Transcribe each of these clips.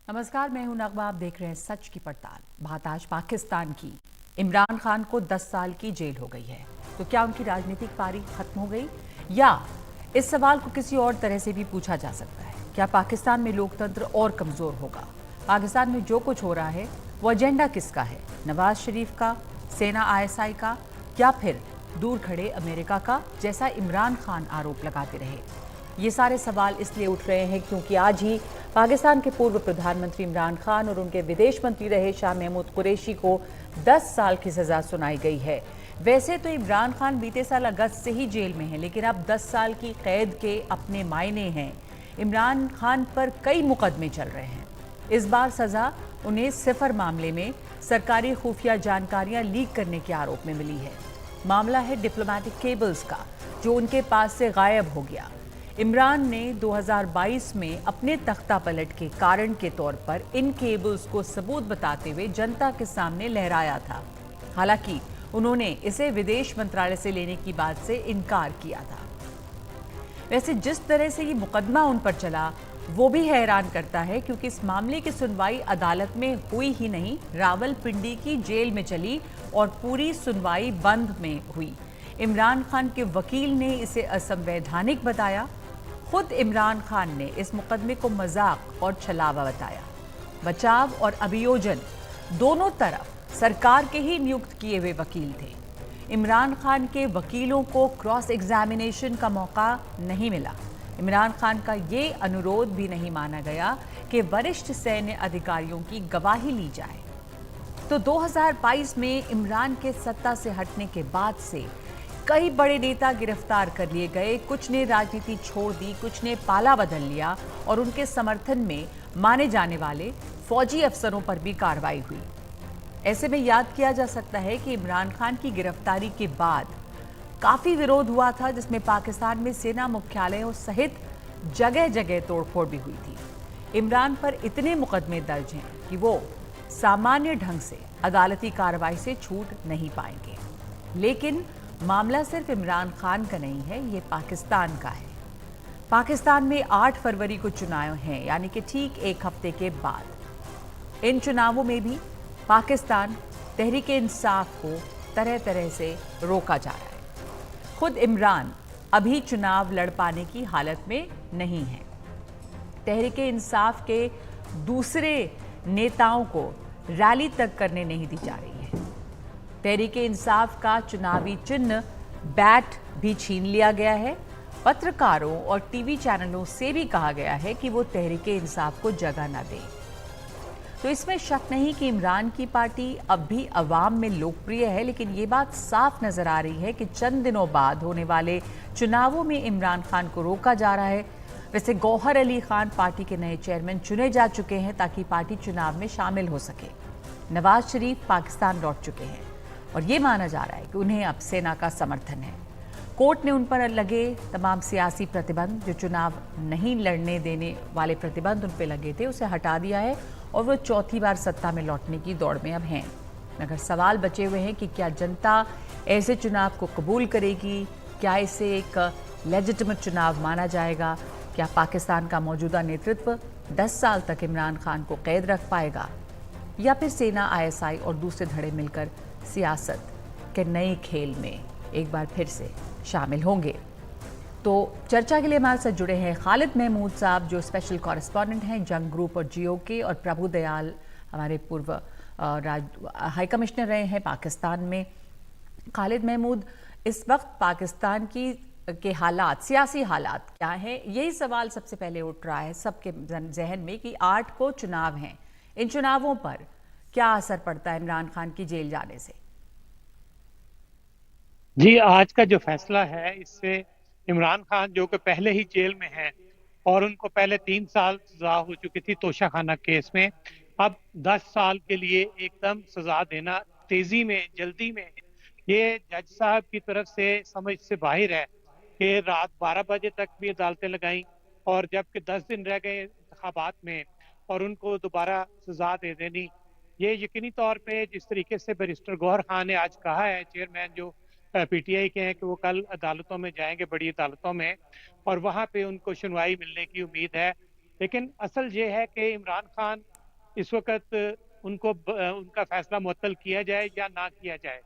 नमस्कार, मैं हूं नगमा। आप देख रहे हैं सच की पड़ताल। बात आज पाकिस्तान की। इमरान खान को 10 साल की जेल हो गई है, तो क्या उनकी राजनीतिक पारी खत्म हो गई, या इस सवाल को किसी और तरह से भी पूछा जा सकता है, क्या पाकिस्तान में लोकतंत्र और कमजोर होगा? पाकिस्तान में जो कुछ हो रहा है वो एजेंडा किसका है? नवाज शरीफ का, सेना ISI का, या फिर दूर खड़े अमेरिका का, जैसा इमरान खान आरोप लगाते रहे? ये सारे सवाल इसलिए उठ रहे हैं क्योंकि आज ही पाकिस्तान के पूर्व प्रधानमंत्री इमरान खान और उनके विदेश मंत्री रहे शाह महमूद कुरैशी को 10 साल की सजा सुनाई गई है। वैसे तो इमरान खान बीते साल अगस्त से ही जेल में हैं, लेकिन अब 10 साल की कैद के अपने मायने हैं। इमरान खान पर कई मुकदमे चल रहे हैं। इस बार सजा उन्हें सिफर मामले में सरकारी खुफिया जानकारियां लीक करने के आरोप में मिली है। मामला है डिप्लोमेटिक केबल्स का, जो उनके पास से गायब हो गया। इमरान ने 2022 में अपने तख्ता पलट के कारण के तौर पर इन केबल्स को सबूत बताते हुए जनता के सामने लहराया था। हालांकि उन्होंने इसे विदेश मंत्रालय से लेने की बात से इनकार किया था। वैसे जिस तरह से ये मुकदमा उन पर चला वो भी हैरान करता है, क्योंकि इस मामले की सुनवाई अदालत में हुई ही नहीं, रावलपिंडी की जेल में चली और पूरी सुनवाई बंद में हुई। इमरान खान के वकील ने इसे असंवैधानिक बताया। खुद इमरान खान ने इस मुकदमे को मजाक और छलावा बताया। बचाव और अभियोजन दोनों तरफ सरकार के ही नियुक्त किए हुए वकील थे। इमरान खान के वकीलों को क्रॉस एग्जामिनेशन का मौका नहीं मिला। इमरान खान का ये अनुरोध भी नहीं माना गया कि वरिष्ठ सैन्य अधिकारियों की गवाही ली जाए। तो 2022 में इमरान के सत्ता से हटने के बाद से कई बड़े नेता गिरफ्तार कर लिए गए। कुछ ने राजनीति छोड़ दी, कुछ ने पाला बदल लिया, और उनके समर्थन में माने जाने वाले फौजी अफसरों पर भी कार्रवाई हुई। ऐसे में याद किया जा सकता है कि इमरान खान की गिरफ्तारी के बाद काफी विरोध हुआ था, जिसमें पाकिस्तान में सेना मुख्यालयों सहित जगह जगह तोड़फोड़ भी हुई थी। इमरान पर इतने मुकदमे दर्ज हैं कि वो सामान्य ढंग से अदालती कार्रवाई से छूट नहीं पाएंगे। लेकिन मामला सिर्फ इमरान खान का नहीं है, ये पाकिस्तान का है। पाकिस्तान में 8 फरवरी को चुनाव हैं, यानी कि ठीक एक हफ्ते के बाद। इन चुनावों में भी पाकिस्तान तहरीक इंसाफ को तरह तरह से रोका जा रहा है। खुद इमरान अभी चुनाव लड़ पाने की हालत में नहीं है। तहरीक इंसाफ के दूसरे नेताओं को रैली तक करने नहीं दी जा रही है। तहरीक इंसाफ का चुनावी चिन्ह बैट भी छीन लिया गया है। पत्रकारों और टीवी चैनलों से भी कहा गया है कि वो तहरीक इंसाफ को जगह न दें। तो इसमें शक नहीं कि इमरान की पार्टी अब भी अवाम में लोकप्रिय है, लेकिन ये बात साफ नजर आ रही है कि चंद दिनों बाद होने वाले चुनावों में इमरान खान को रोका जा रहा है। वैसे गौहर अली खान पार्टी के नए चेयरमैन चुने जा चुके हैं ताकि पार्टी चुनाव में शामिल हो सके। नवाज शरीफ पाकिस्तान लौट चुके हैं और ये माना जा रहा है कि उन्हें अब सेना का समर्थन है। कोर्ट ने उन पर लगे तमाम सियासी प्रतिबंध, जो चुनाव नहीं लड़ने देने वाले प्रतिबंध उन पर लगे थे, उसे हटा दिया है और वो चौथी बार सत्ता में लौटने की दौड़ में अब हैं। मगर सवाल बचे हुए हैं कि क्या जनता ऐसे चुनाव को कबूल करेगी? क्या इसे एक लेजिटिमेट चुनाव माना जाएगा? क्या पाकिस्तान का मौजूदा नेतृत्व 10 साल तक इमरान खान को कैद रख पाएगा, या फिर सेना ISI और दूसरे धड़े मिलकर सियासत के नए खेल में एक बार फिर से शामिल होंगे? तो चर्चा के लिए हमारे साथ जुड़े हैं खालिद महमूद साहब, जो स्पेशल कॉरेस्पॉन्डेंट हैं जंग ग्रुप और GO के, और प्रभु दयाल हमारे पूर्व हाई कमिश्नर रहे हैं पाकिस्तान में। खालिद महमूद, इस वक्त पाकिस्तान की के हालात, सियासी हालात क्या हैं? यही सवाल सबसे पहले उठ रहा है सबके जहन में कि 8 को चुनाव हैं। इन चुनावों पर क्या असर पड़ता है इमरान खान की जेल जाने से? जी, आज का जो फैसला है इससे इमरान खान जो कि पहले ही जेल में हैं और उनको पहले 3 साल सजा हो चुकी थी तोशाखाना केस में, अब 10 साल के लिए एकदम सजा देना तेजी में, जल्दी में, ये जज साहब की तरफ से समझ से बाहर है कि रात 12 बजे तक भी अदालतें लगाई और जबकि 10 दिन रह गए इंतखाबात में और उनको दोबारा सजा दे देनी। ये यकीनी तौर पे जिस तरीके से बैरिस्टर गौहर खान ने आज कहा है, चेयरमैन जो PTI के हैं, कि वो कल अदालतों में जाएंगे, बड़ी अदालतों में, और वहां पे उनको सुनवाई मिलने की उम्मीद है। लेकिन असल ये है कि इमरान खान इस वक्त उनका फैसला मुअत्तल किया जाए या ना किया जाए।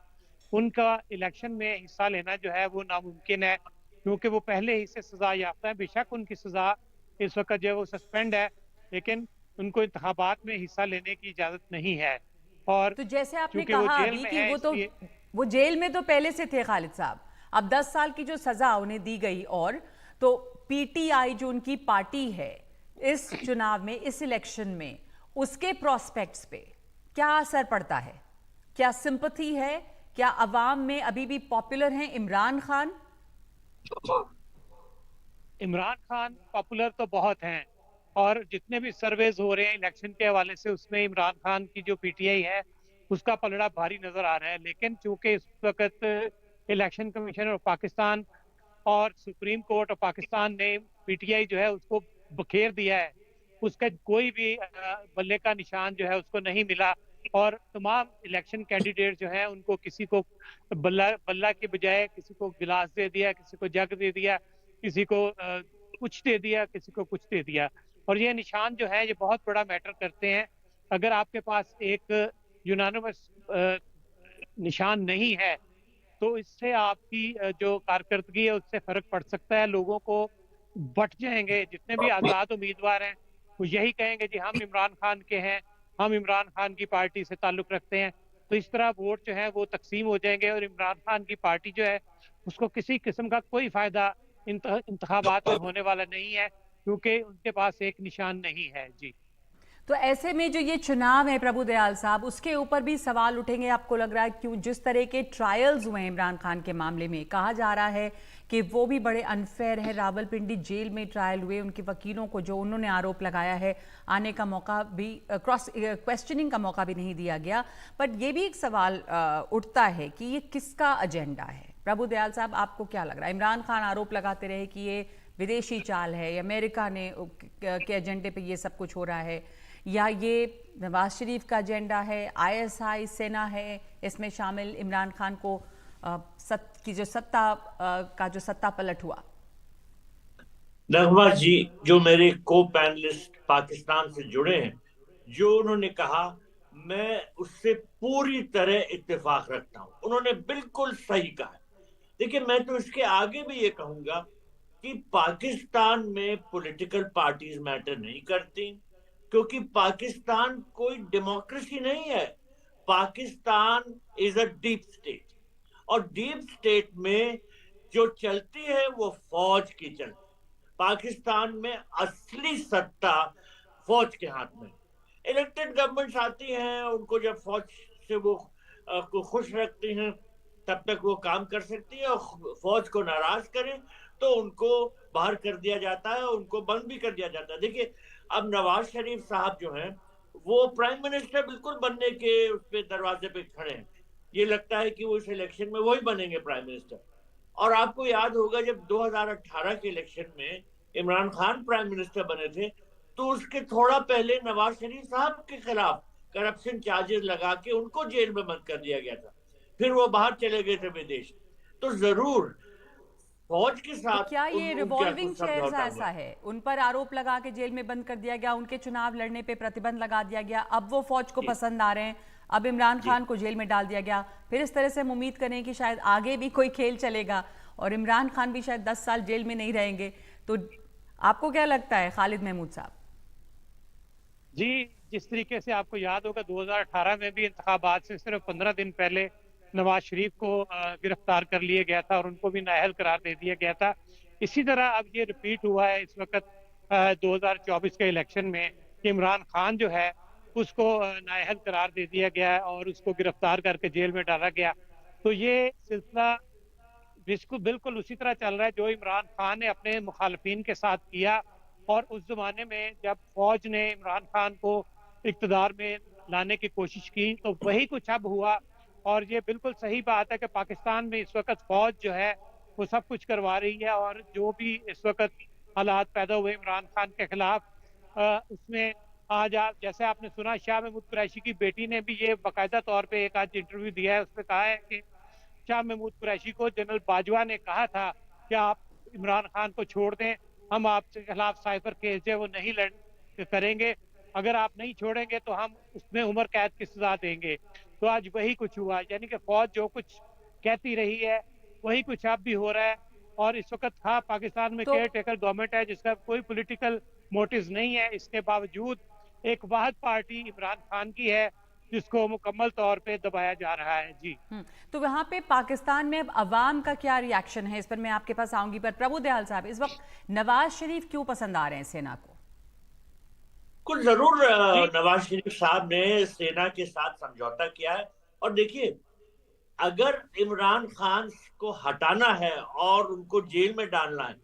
उनका इलेक्शन में हिस्सा लेना जो है वो नामुमकिन है, क्योंकि वो पहले ही से सजा याफ्ता है। बेशक उनकी सजा इस वक्त जो है वो सस्पेंड है, लेकिन उनको इंतखाबात में हिस्सा लेने की इजाजत नहीं है। और तो जैसे आपने चूंकि वो कहा जेल अभी में कि है, इसलिए वो जेल में तो पहले से थे खालिद साहब। अब 10 साल की जो सजा उन्हें दी गई, और तो पीटीआई जो उनकी पार्टी है, इस चुनाव में, इस इलेक्शन में उसके प्रोस्पेक्ट्स पे क्या असर पड़ता है? क्या सिंपैथी है? क्या अवाम में अभी भी पॉपुलर हैं इमरान खान? इमरान खान पॉपुलर तो बहुत हैं, और जितने भी सर्वेज हो रहे हैं इलेक्शन के हवाले से, उसमें इमरान खान की जो पीटीआई है उसका पलड़ा भारी नजर आ रहा है। लेकिन चूंकि इस वक्त इलेक्शन कमीशन और पाकिस्तान और सुप्रीम कोर्ट और पाकिस्तान ने पीटीआई जो है उसको बखेर दिया है, उसका कोई भी बल्ले का निशान जो है उसको नहीं मिला। और तमाम इलेक्शन कैंडिडेट जो है उनको किसी को बल्ला बल्ला के बजाय किसी को गिलास दे दिया, किसी को जग दे दिया, किसी को कुछ दे दिया, किसी को कुछ दे दिया। और ये निशान जो है ये बहुत बड़ा मैटर करते हैं। अगर आपके पास एक यूनानिमस निशान नहीं है तो इससे आपकी जो कारकर्दगी है उससे फर्क पड़ सकता है। लोगों को बट जाएंगे, जितने भी आजाद उम्मीदवार हैं वो यही कहेंगे जी हम इमरान खान के हैं, हम इमरान खान की पार्टी से ताल्लुक रखते हैं। तो इस तरह वोट जो है वो तकसीम हो जाएंगे, और इमरान खान की पार्टी जो है उसको किसी किस्म का कोई फायदा इंतखाबात में होने वाला नहीं है, क्योंकि उनके पास एक निशान नहीं है। जी। तो ऐसे में जो ये चुनाव है प्रभु दयाल साहब, उसके ऊपर भी सवाल उठेंगे आपको लग रहा है? क्यों जिस तरह के ट्रायल्स हुए हैं इमरान खान के मामले में, कहा जा रहा है कि वो भी बड़े अनफेयर है। रावलपिंडी जेल में ट्रायल हुए, उनके वकीलों को जो उन्होंने आरोप लगाया है आने का मौका भी, क्रॉस क्वेश्चनिंग का मौका भी नहीं दिया गया। बट ये भी एक सवाल उठता है कि ये किसका एजेंडा है? प्रभु दयाल साहब, आपको क्या लग रहा है? इमरान खान आरोप लगाते रहे कि ये विदेशी चाल है, या अमेरिका ने के एजेंडे पे ये सब कुछ हो रहा है, या ये नवाज शरीफ का एजेंडा है, आईएसआई सेना है इसमें शामिल, इमरान खान को जो सत्ता पलट हुआ। नगमा जी, जो मेरे को पैनलिस्ट पाकिस्तान से जुड़े हैं, जो उन्होंने कहा, मैं उससे पूरी तरह इत्तेफाक रखता हूं। उन्होंने बिल्कुल सही कहा। देखिए, मैं तो इसके आगे भी ये कहूंगा कि पाकिस्तान में पॉलिटिकल पार्टीज मैटर नहीं करती, क्योंकि पाकिस्तान कोई डेमोक्रेसी नहीं है। Pakistan is a deep state, और डीप स्टेट में जो चलती है वो फौज की चलती है। पाकिस्तान में असली सत्ता फौज के हाथ में। इलेक्टेड गवर्नमेंट्स आती हैं, उनको जब फौज से वो को खुश रखती हैं तब तक वो काम कर सकती है, और फौज को नाराज करें तो उनको बाहर कर दिया जाता है, उनको बंद भी कर दिया जाता है। देखिए, अब नवाज शरीफ साहब जो हैं वो प्राइम मिनिस्टर बिल्कुल बनने के उस पे दरवाजे पे खड़े हैं। ये लगता है कि वो इस इलेक्शन में वही बनेंगे प्राइम मिनिस्टर। और आपको याद होगा जब 2018 के इलेक्शन में इमरान खान प्राइम मिनिस्टर बने थे, तो उसके थोड़ा पहले नवाज शरीफ साहब के खिलाफ करप्शन चार्जेस लगा के उनको जेल में बंद कर दिया गया था। फिर वो बाहर चले गए थे विदेश। तो जरूर फौज के तो साथ क्या ये रिवॉल्विंग चेयर्स समझौता ऐसा हुआ। है? उन पर आरोप लगा के जेल में बंद कर दिया गया, उनके चुनाव लड़ने पे प्रतिबंध लगा दिया गया, अब वो फौज को पसंद आ रहे हैं, अब इमरान खान को जेल में डाल दिया गया। फिर इस तरह से हम उम्मीद करें कि शायद आगे भी कोई खेल चलेगा और इमरान खान भी शायद 10 साल जेल में नहीं रहेंगे। तो आपको क्या लगता है खालिद महमूद साहब? जी, जिस तरीके से आपको याद होगा 2018 में भी इंतखाबात से सिर्फ 15 दिन पहले नवाज शरीफ को गिरफ्तार कर लिया गया था और उनको भी नाअहल करार दे दिया गया था। इसी तरह अब ये रिपीट हुआ है इस वक्त 2024 के इलेक्शन में कि इमरान खान जो है उसको नाअहल करार दे दिया गया है और उसको गिरफ्तार करके जेल में डाला गया। तो ये सिलसिला बिल्कुल बिल्कुल उसी तरह चल रहा है जो इमरान खान ने अपने मुखालफिन के साथ किया। और उस जमाने में जब फौज ने इमरान खान को इक़्तिदार में लाने की कोशिश की तो वही कुछ अब हुआ। और ये बिल्कुल सही बात है कि पाकिस्तान में इस वक्त फौज जो है वो सब कुछ करवा रही है, और जो भी इस वक्त हालात पैदा हुए इमरान खान के खिलाफ, उसमें आज आप जैसे आपने सुना शाह महमूद कुरैशी की बेटी ने भी ये बाकायदा तौर पे एक आज इंटरव्यू दिया है, उसमें कहा है कि शाह महमूद कुरैशी को जनरल बाजवा ने कहा था कि आप इमरान खान को छोड़ दें, हम आपके खिलाफ साइबर केस जो है वो नहीं लड़ करेंगे। अगर आप नहीं छोड़ेंगे तो हम उसमें उम्र कैद की सजा देंगे। तो आज वही कुछ हुआ, यानी कि फौज जो कुछ कहती रही है वही कुछ अब भी हो रहा है। और इस वक्त हाँ, पाकिस्तान में तो केयर टेकर गवर्नमेंट है जिसका कोई पॉलिटिकल मोटिव नहीं है, इसके बावजूद एक वाहिद पार्टी इमरान खान की है जिसको मुकम्मल तौर पे दबाया जा रहा है। जी। तो वहां पे पाकिस्तान में अब अवाम का क्या रिएक्शन है, इस पर मैं आपके पास आऊंगी। पर प्रभु दयाल साहब, इस वक्त नवाज शरीफ क्यों पसंद आ रहे हैं सेना को? कुछ जरूर जी। नवाज शरीफ साहब ने सेना के साथ समझौता किया है। और देखिए, अगर इमरान खान को हटाना है और उनको जेल में डालना है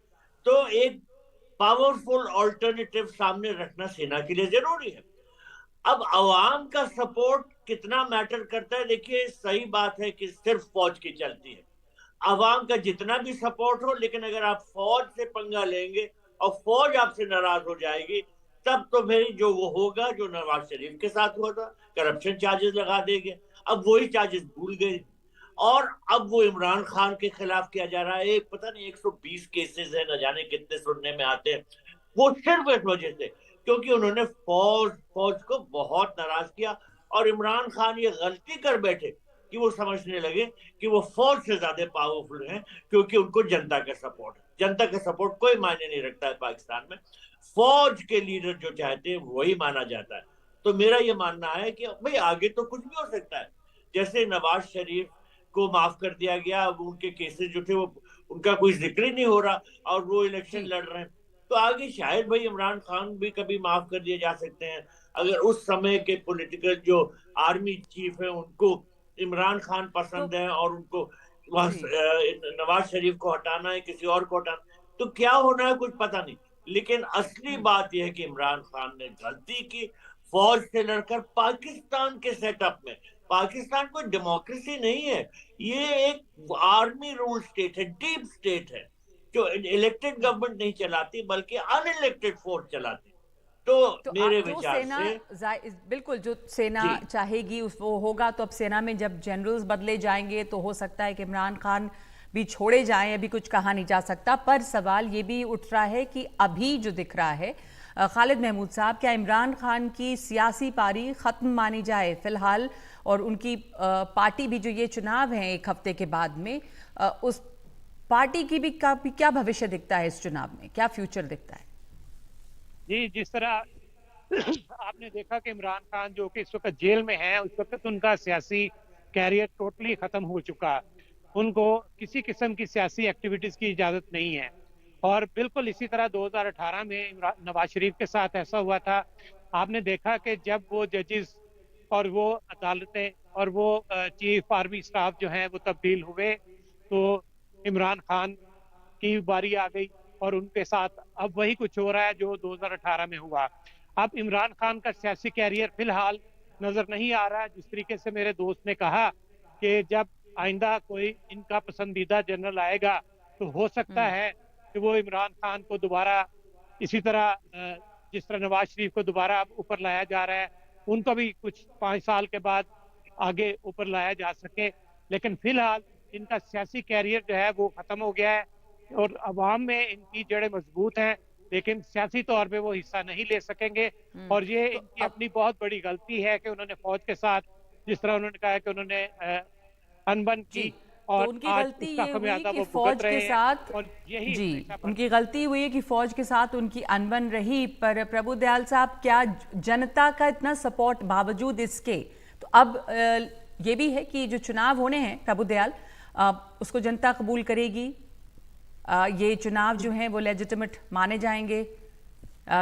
तो एक पावरफुल ऑल्टरनेटिव सामने रखना सेना के लिए जरूरी है। अब अवाम का सपोर्ट कितना मैटर करता है, देखिए सही बात है कि सिर्फ फौज की चलती है। अवाम का जितना भी सपोर्ट हो, लेकिन अगर आप फौज से पंगा लेंगे और फौज आपसे नाराज हो जाएगी, तब तो फिर जो वो होगा जो नवाज शरीफ के साथ हुआ था, करप्शन चार्जेस लगा देंगे। अब वही चार्जेस भूल गए और अब वो इमरान खान के खिलाफ किया जा रहा है। एक पता नहीं 120 केसेस है, न जाने कितने सुनने में आते हैं। वो सिर्फ इस वजह से क्योंकि उन्होंने फौज को बहुत नाराज किया और इमरान खान ये गलती कर बैठे कि वो समझने लगे कि वो फौज से ज्यादा पावरफुल हैं क्योंकि उनको जनता का सपोर्ट है। जनता का सपोर्ट कोई मायने नहीं रखता है पाकिस्तान में। फौज के लीडर जो चाहते हैं वही माना जाता है। तो मेरा ये मानना है कि भाई आगे तो कुछ भी हो सकता है। जैसे नवाज शरीफ को माफ कर दिया गया, अब उनके केसेस जो थे वो उनका कोई जिक्र ही नहीं हो रहा और वो इलेक्शन जी। लड़ रहे हैं। तो आगे शायद भाई इमरान खान भी कभी माफ कर दिए जा सकते हैं अगर उस समय के पॉलिटिकल जो आर्मी चीफ है उनको इमरान खान तो पसंद है और उनको वहां जी। नवाज शरीफ को हटाना है, किसी और को हटाना, तो क्या होना है कुछ पता नहीं। लेकिन असली बात यह है कि इमरान खान ने गलती की फौज से लड़कर पाकिस्तान के सेटअप में। पाकिस्तान कोई डेमोक्रेसी नहीं है, ये एक आर्मी रूल स्टेट है, डीप स्टेट है जो इलेक्टेड गवर्नमेंट नहीं चलाती बल्कि अनइलेक्टेड फोर्स चलाती। तो तो मेरे जो विचार सेना से बिल्कुल जो सेना जी चाहेगी उस वो होगा। तो अब सेना में जब जनरल्स बदले जाएंगे तो हो सकता है कि इमरान खान भी छोड़े जाएं, अभी कुछ कहा नहीं जा सकता। पर सवाल ये भी उठ रहा है कि अभी जो दिख रहा है, खालिद महमूद साहब, क्या इमरान खान की सियासी पारी ख़त्म मानी जाए फिलहाल? और उनकी पार्टी भी जो ये चुनाव हैं एक हफ्ते के बाद में, उस पार्टी की भी क्या भविष्य दिखता है इस चुनाव में, क्या फ्यूचर दिखता है? जी, जिस तरह आपने देखा कि इमरान खान जो कि इस वक्त जेल में हैं, उस वक्त उनका सियासी कैरियर टोटली खत्म हो चुका। उनको किसी किस्म की सियासी एक्टिविटीज की इजाजत नहीं है। और बिल्कुल इसी तरह 2018 में नवाज शरीफ के साथ ऐसा हुआ था। आपने देखा कि जब वो जजेस और वो अदालतें और वो चीफ आर्मी स्टाफ जो हैं वो तब्दील हुए, तो इमरान खान की बारी आ गई और उनके साथ अब वही कुछ हो रहा है जो 2018 में हुआ। अब इमरान खान का सियासी कैरियर फिलहाल नजर नहीं आ रहा है। जिस तरीके से मेरे दोस्त ने कहा कि जब आइंदा कोई इनका पसंदीदा जनरल आएगा तो हो सकता है कि वो इमरान खान को दोबारा इसी तरह जिस तरह नवाज शरीफ को दोबारा ऊपर लाया जा रहा है, उनको भी कुछ 5 साल के बाद आगे ऊपर लाया जा सके। लेकिन फिलहाल इनका सियासी कैरियर जो है वो खत्म हो गया है और अवाम में इनकी जड़ें मजबूत हैं, लेकिन सियासी तौर पे वो हिस्सा नहीं ले सकेंगे। और ये तो इनकी अब अपनी बहुत बड़ी गलती है कि उन्होंने फौज के साथ, जिस तरह उन्होंने कहा कि उन्होंने अनबन जी, की, तो और उनकी आज गलती उसका ये हुई खमियाजा कि वो फौज भुगत के रहे हैं। साथ, और यही जी, हमेशा उनकी गलती हुई है कि फौज के साथ उनकी अनबन रही। पर प्रभु दयाल साहब, क्या जनता का इतना सपोर्ट बावजूद इसके, तो अब ये भी है कि जो चुनाव होने हैं प्रभु दयाल, उसको जनता कबूल करेगी? ये चुनाव जो हैं वो लेजिटिमेट माने जाएंगे?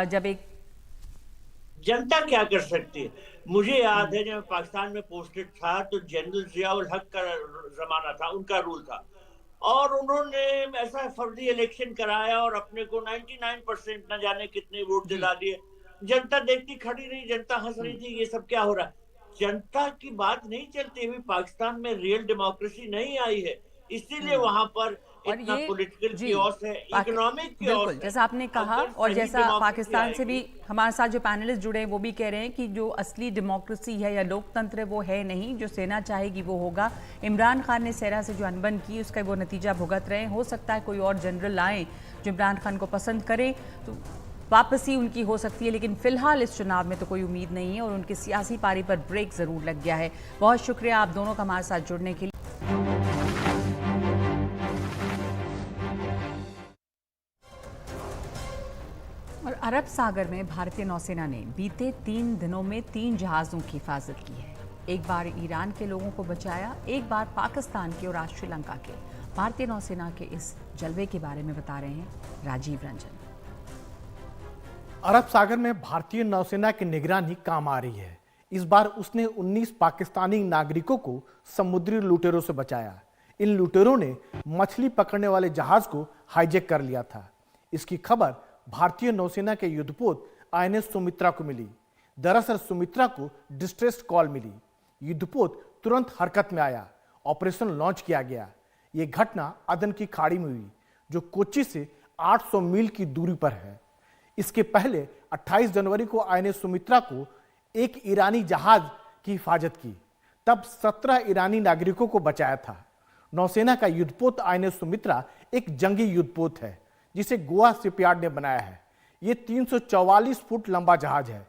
जब एक जनता क्या कर सकती है? मुझे याद है जब पाकिस्तान में पोस्टेड था तो जनरल जियाउल हक का जमाना था, उनका रूल था और उन्होंने ऐसा फर्जी इलेक्शन कराया और अपने को 99% न जाने कितने वोट जी। दिला दिए। जनता देखती खड़ी रही, जनता हंस रही थी, ये सब क्या हो रहा है? जनता की बात नहीं चलती हुई पाकिस्तान में रियल डेमोक्रेसी नहीं आई है, इसीलिए वहां पर और इतना ये पॉलिटिकल जी कियोस है, इकोनॉमिक बिल्कुल कियोस है। जैसा आपने कहा, अगर और सही जैसा डेमोक्रेसी पाकिस्तान से भी आएगी हमारे साथ जो पैनलिस्ट जुड़े हैं वो भी कह रहे हैं कि जो असली डेमोक्रेसी है या लोकतंत्र है वो है नहीं, जो सेना चाहेगी वो होगा। इमरान खान ने सेना से जो अनबन की उसका वो नतीजा भुगत रहे हैं। हो सकता है कोई और जनरल आए जो इमरान खान को पसंद करे, तो वापसी उनकी हो सकती है, लेकिन फिलहाल इस चुनाव में तो कोई उम्मीद नहीं है और उनकी सियासी पारी पर ब्रेक जरूर लग गया है। बहुत शुक्रिया आप दोनों का हमारे साथ जुड़ने के लिए। और अरब सागर में भारतीय नौसेना ने बीते 3 दिनों में 3 जहाजों की हिफाजत की है। एक बार ईरान के लोगों को बचाया, एक बार पाकिस्तान के और आज श्रीलंका के। भारतीय नौसेना के इस जलवे के बारे में बता रहे हैं राजीव रंजन। अरब सागर में भारतीय नौसेना की निगरानी काम आ रही है। इस बार उसने 19 पाकिस्तानी नागरिकों को समुद्री लुटेरों से बचाया। इन लुटेरों ने मछली पकड़ने वाले जहाज को हाईजैक कर लिया था। इसकी खबर भारतीय नौसेना के युद्धपोत INS सुमित्रा को मिली। दरअसल सुमित्रा को डिस्ट्रेस कॉल मिली। युद्धपोत तुरंत हरकत में आया। ऑपरेशन लॉन्च किया गया। यह घटना अदन की खाड़ी में हुई, जो कोच्चि से 800 मील की दूरी पर है। इसके पहले 28 जनवरी को INS सुमित्रा को एक ईरानी जहाज की हिफाजत की, तब 17 ईरानी नागरिकों को बचाया था। नौसेना का युद्धपोत INS सुमित्रा एक जंगी युद्धपोत है जिसे गोवा शिपयार्ड ने बनाया है। ये 344 फुट लंबा जहाज है।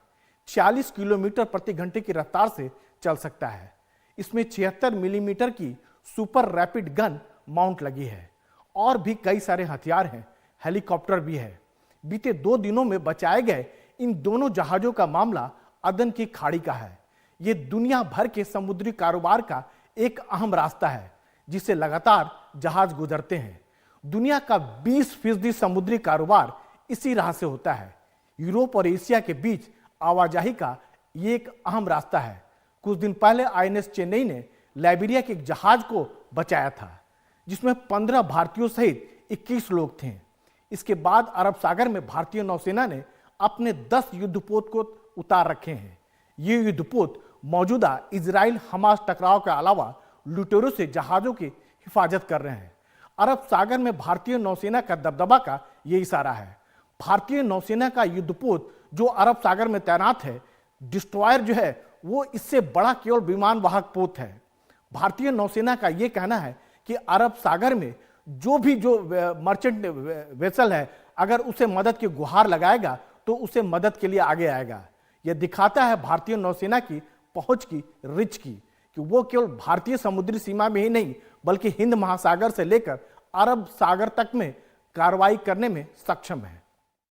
46 किलोमीटर प्रति घंटे की रफ्तार से चल सकता है। इसमें 76 मिलीमीटर की सुपर रैपिड गन माउंट लगी है और भी कई सारे हथियार हैं। हेलीकॉप्टर भी है। बीते 2 दिनों में बचाए गए इन दोनों जहाजों का मामला अदन की खाड़ी का है। ये दुनिया भर के समुद्री कारोबार का एक अहम रास्ता है जिससे लगातार जहाज गुजरते हैं। दुनिया का 20% समुद्री कारोबार इसी राह से होता है। यूरोप और एशिया के बीच आवाजाही का ये एक अहम रास्ता है। कुछ दिन पहले INS चेन्नई ने लाइबेरिया के एक जहाज को बचाया था जिसमें 15 भारतीयों सहित 21 लोग थे। इसके बाद अरब सागर में भारतीय नौसेना ने अपने 10 युद्धपोत को उतार रखे हैं। ये युद्धपोत मौजूदा इजराइल हमास टकराव के अलावा लुटेरों से जहाजों की हिफाजत कर रहे हैं। अरब सागर में भारतीय नौसेना का दबदबा का ये इशारा है। भारतीय नौसेना का युद्धपोत जो अरब सागर में तैनात है, डिस्ट्रॉयर जो है वो इससे बड़ा केवल विमान वाहक पोत है। भारतीय नौसेना का ये कहना है कि अरब सागर में जो मर्चेंट वेसल है, अगर उसे मदद की गुहार लगाएगा तो उसे मदद के लिए आगे आएगा। यह दिखाता है भारतीय नौसेना की पहुंच की, रिच की, कि वो केवल भारतीय समुद्री सीमा में ही नहीं बल्कि हिंद महासागर से लेकर अरब सागर तक में कार्रवाई करने में सक्षम है।